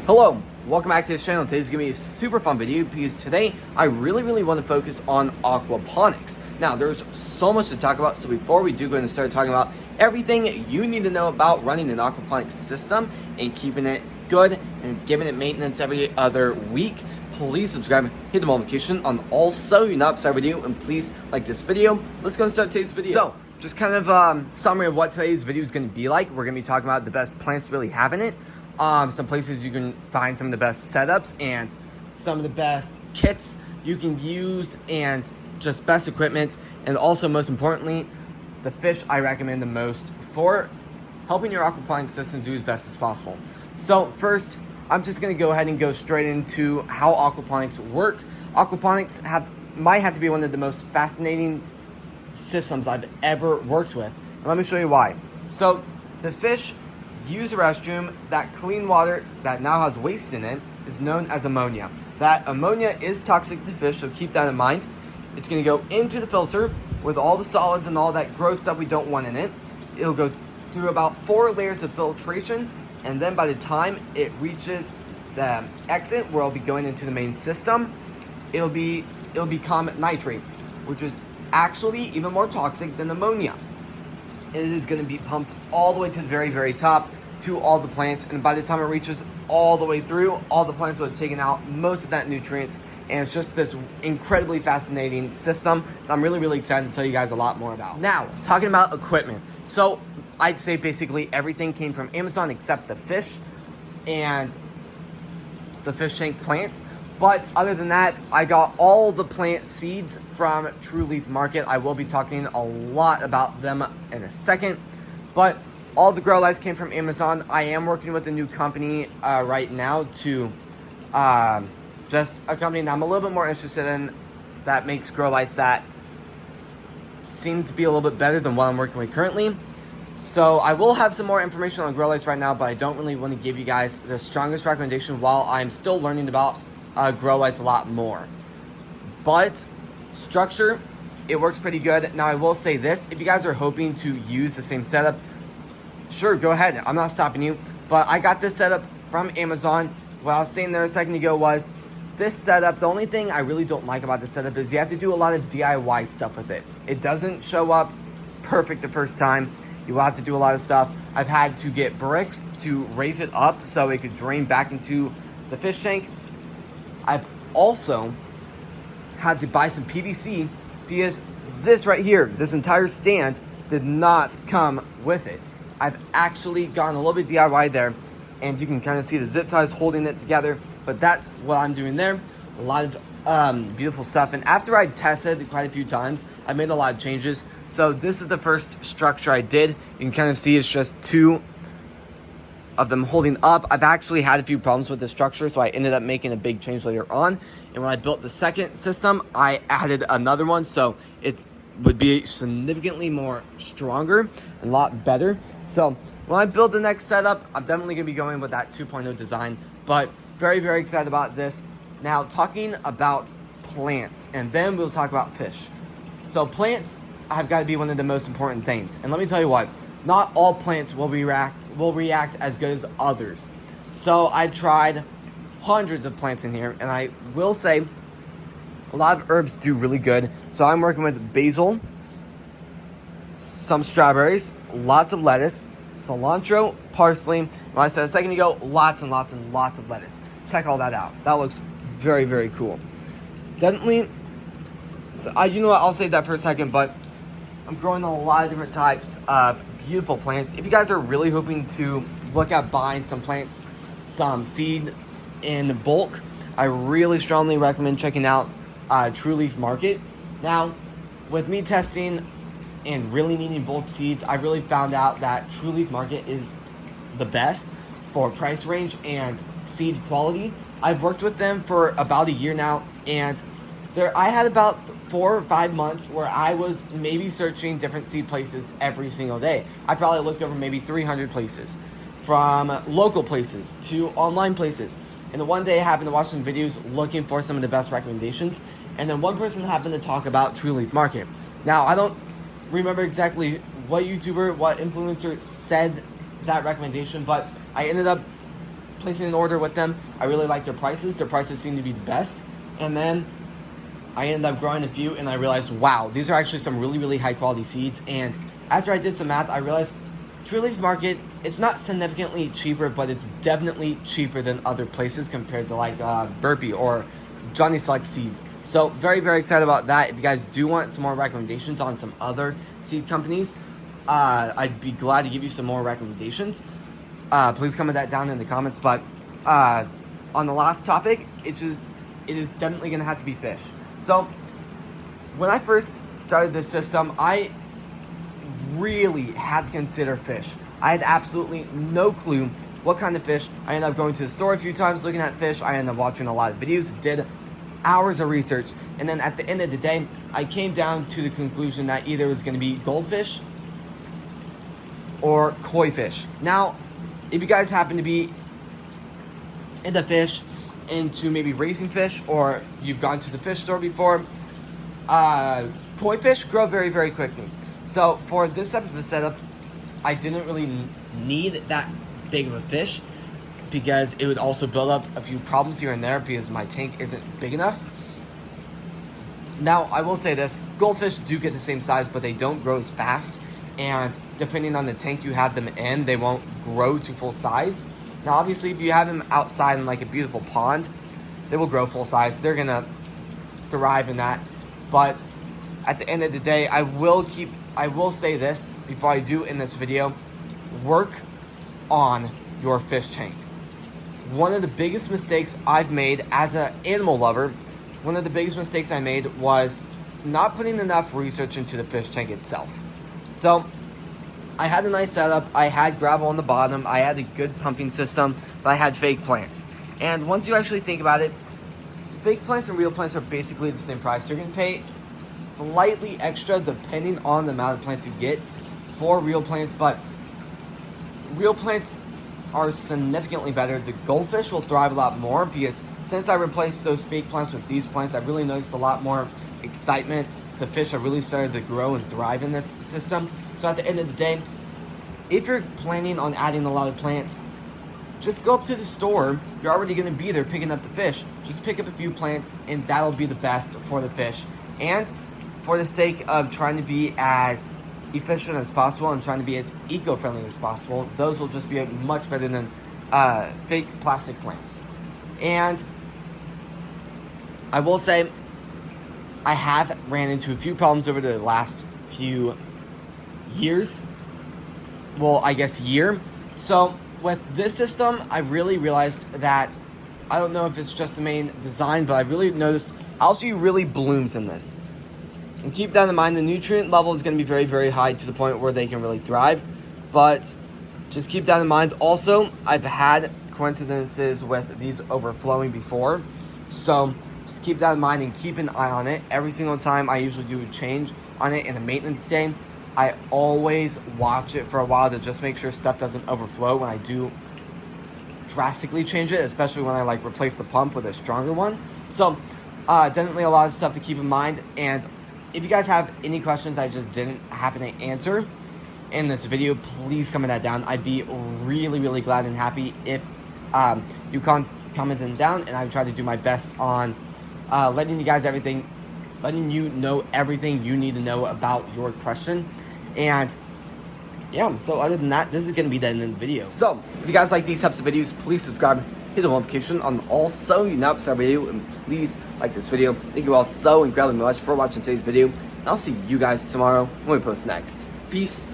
Hello, welcome back to this channel. Today's gonna be a super fun video because today I really want to focus on aquaponics. Now there's so much to talk about, so before we do go and start talking about everything you need to know about running an aquaponics system and keeping it good and giving it maintenance every other week, please subscribe, hit the notification on also you're not beside video, and please like this video. Let's go and start today's video. So just kind of summary of what today's video is going to be like. We're going to be talking about the best plants to really have in it. Some places you can find some of the best setups and some of the best kits you can use and just best equipment, and also most importantly the fish I recommend the most for helping your aquaponics system do as best as possible. So first, I'm just going to go ahead and go straight into how aquaponics work. Aquaponics might have to be one of the most fascinating systems I've ever worked with, and let me show you why. So the fish use a restroom. That clean water that now has waste in it is known as ammonia. That ammonia is toxic to fish, so keep that in mind. It's going to go into the filter with all the solids and all that gross stuff we don't want in it. It'll go through about 4 layers of filtration, and then by the time it reaches the exit where it'll be going into the main system, it'll become nitrate, which is actually even more toxic than ammonia. It is going to be pumped all the way to the very top to all the plants, and by the time it reaches all the way through, all the plants will have taken out most of that nutrients, and it's just this incredibly fascinating system that I'm really excited to tell you guys a lot more about. Now, talking about equipment. So I'd say basically everything came from Amazon except the fish and the fish tank plants. But other than that, I got all the plant seeds from True Leaf Market. I will be talking a lot about them in a second. But all the grow lights came from Amazon. I am working with a new company right now to just a company that I'm a little bit more interested in that makes grow lights that seem to be a little bit better than what I'm working with currently. So I will have some more information on grow lights right now, but I don't really want to give you guys the strongest recommendation while I'm still learning about grow lights a lot more. But structure, it works pretty good. Now I will say this, if you guys are hoping to use the same setup, sure, go ahead, I'm not stopping you, but I got this setup from Amazon. What I was saying there a second ago was this setup, the only thing I really don't like about this setup is you have to do a lot of DIY stuff with it. It doesn't show up perfect the first time. You will have to do a lot of stuff. I've had to get bricks to raise it up so it could drain back into the fish tank. I've also had to buy some PVC because this right here, this entire stand did not come with it. I've actually gone a little bit DIY there, and you can kind of see the zip ties holding it together, but that's what I'm doing there. A lot of beautiful stuff, and after I tested quite a few times, I made a lot of changes. So this is the first structure I did. You can kind of see it's just 2 of them holding up. I've actually had a few problems with the structure, so I ended up making a big change later on. And when I built the second system, I added another one, so it would be significantly more stronger and a lot better. So when I build the next setup, I'm definitely going to be going with that 2.0 design, but very excited about this. Now talking about plants, and then we'll talk about fish. So plants have got to be one of the most important things, and let me tell you what, not all plants will react as good as others. So I tried hundreds of plants in here, and I will say a lot of herbs do really good. So I'm working with basil, some strawberries, lots of lettuce, cilantro, parsley. Like I said a second ago, lots and lots of lettuce. Check all that out. That looks very cool. Definitely, so you know what, I'll save that for a second, but I'm growing a lot of different types of beautiful plants. If you guys are really hoping to look at buying some plants, some seeds in bulk, I really strongly recommend checking out True Leaf Market. Now, with me testing and really needing bulk seeds, I really found out that True Leaf Market is the best for price range and seed quality. I've worked with them for about a year now, and I had about 4 or 5 months where I was maybe searching different seed places every single day. I probably looked over maybe 300 places, from local places to online places. And then one day I happened to watch some videos looking for some of the best recommendations, and then one person happened to talk about True Leaf Market. Now, I don't remember exactly what YouTuber, what influencer said that recommendation, but I ended up placing an order with them. I really like their prices. Their prices seem to be the best. And then I ended up growing a few, and I realized, wow, these are actually some really, really high quality seeds. And after I did some math, I realized True Leaf Market, it's not significantly cheaper, but it's definitely cheaper than other places compared to like Burpee or Johnny Select Seeds. So very, very excited about that. If you guys do want some more recommendations on some other seed companies, I'd be glad to give you some more recommendations. Please comment that down in the comments. But on the last topic, it is definitely going to have to be fish. So when I first started this system, I really had to consider fish. I had absolutely no clue what kind of fish. I ended up going to the store a few times looking at fish. I ended up watching a lot of videos, did hours of research, and then at the end of the day, I came down to the conclusion that either it was going to be goldfish or koi fish. Now, if you guys happen to be into fish, into maybe racing fish, or you've gone to the fish store before, koi fish grow very, very quickly. So for this type of a setup, I didn't really need that big of a fish, because it would also build up a few problems here and there because my tank isn't big enough. Now, I will say this, goldfish do get the same size, but they don't grow as fast, and depending on the tank you have them in, they won't grow to full size. Now, obviously, if you have them outside in like a beautiful pond, they will grow full size. They're gonna thrive in that. But at the end of the day, I will say this before I do in this video: work on your fish tank. One of the biggest mistakes I've made as an animal lover, one of the biggest mistakes I made was not putting enough research into the fish tank itself. So I had a nice setup. I had gravel on the bottom. I had a good pumping system, but I had fake plants. And once you actually think about it, fake plants and real plants are basically the same price. You're going to pay slightly extra depending on the amount of plants you get for real plants, but real plants are significantly better. The goldfish will thrive a lot more because since I replaced those fake plants with these plants, I really noticed a lot more excitement. The fish have really started to grow and thrive in this system. So at the end of the day, if you're planning on adding a lot of plants, just go up to the store. You're already going to be there picking up the fish. Just pick up a few plants, and that'll be the best for the fish. And for the sake of trying to be as efficient as possible and trying to be as eco-friendly as possible, those will just be much better than fake plastic plants. And I will say, I have ran into a few problems over the last few years. Well, I guess year. So with this system, I really realized that, I don't know if it's just the main design, but I really noticed algae really blooms in this. And keep that in mind, the nutrient level is going to be very, very high to the point where they can really thrive. But just keep that in mind. Also, I've had coincidences with these overflowing before. So just keep that in mind and keep an eye on it. Every single time I usually do a change on it in a maintenance day, I always watch it for a while to just make sure stuff doesn't overflow when I do drastically change it, especially when I like replace the pump with a stronger one. So definitely a lot of stuff to keep in mind. And if you guys have any questions I just didn't happen to answer in this video, please comment that down. I'd be really, really glad and happy if you comment them down, and I would try to do my best on letting you know everything you need to know about your question. And yeah, so other than that, this is going to be the end of the video. So if you guys like these types of videos, please subscribe, hit the notification on all so you never miss a video, and please like this video. Thank you all so incredibly much for watching today's video, and I'll see you guys tomorrow when we post next. Peace.